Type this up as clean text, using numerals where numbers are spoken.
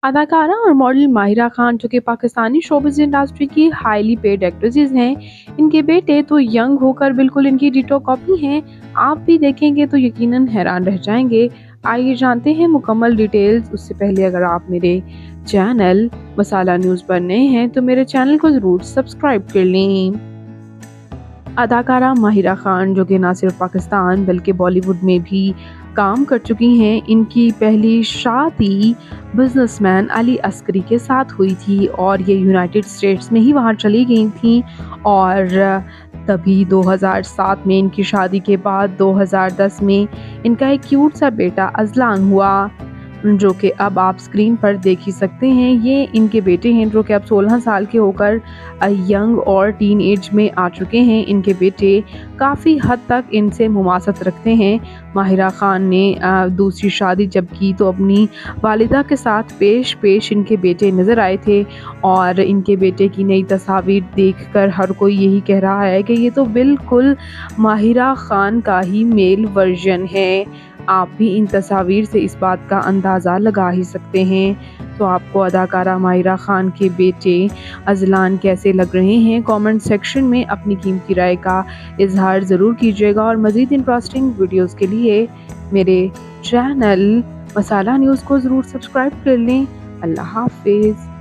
अदाकारा और मॉडल माहिरा खान, जो कि पाकिस्तानी शोबिज़ इंडस्ट्री की हाईली पेड एक्ट्रेसेस हैं, इनके बेटे तो यंग होकर बिल्कुल इनकी डिटो कॉपी हैं। आप भी देखेंगे तो यकीनन हैरान रह जाएंगे। आइए जानते हैं मुकम्मल डिटेल्स। उससे पहले अगर आप मेरे चैनल मसाला न्यूज़ पर नए हैं तो मेरे चैनल को ज़रूर सब्सक्राइब कर लें। अदाकारा माहिरा खान, जो कि ना सिर्फ पाकिस्तान बल्कि बॉलीवुड में भी काम कर चुकी हैं, इनकी पहली शादी बिजनेसमैन अली अस्करी के साथ हुई थी और ये यूनाइटेड स्टेट्स में ही वहाँ चली गई थी। और तभी 2007 में इनकी शादी के बाद 2010 में इनका एक क्यूट सा बेटा अजलान हुआ, जो कि अब आप स्क्रीन पर देख ही सकते हैं। ये इनके बेटे हैं, जो कि अब 16 साल के होकर यंग और टीन एज में आ चुके हैं। इनके बेटे काफ़ी हद तक इनसे मुमासत रखते हैं। माहिरा खान ने दूसरी शादी जब की तो अपनी वालिदा के साथ पेश इनके बेटे नज़र आए थे और इनके बेटे की नई तस्वीर देखकर हर कोई यही कह रहा है कि ये तो बिल्कुल माहिरा खान का ही मेल वर्जन है। आप भी इन तस्वीर से इस बात का अंदाज़ा लगा ही सकते हैं। तो आपको अदाकारा माहिरा खान के बेटे अजलान कैसे लग रहे हैं, कमेंट सेक्शन में अपनी कीमती राय का इजहार ज़रूर कीजिएगा। और मज़ीद इंटरेस्टिंग वीडियोज़ के लिए मेरे चैनल मसाला न्यूज़ को ज़रूर सब्सक्राइब कर लें। अल्लाह हाफिज़।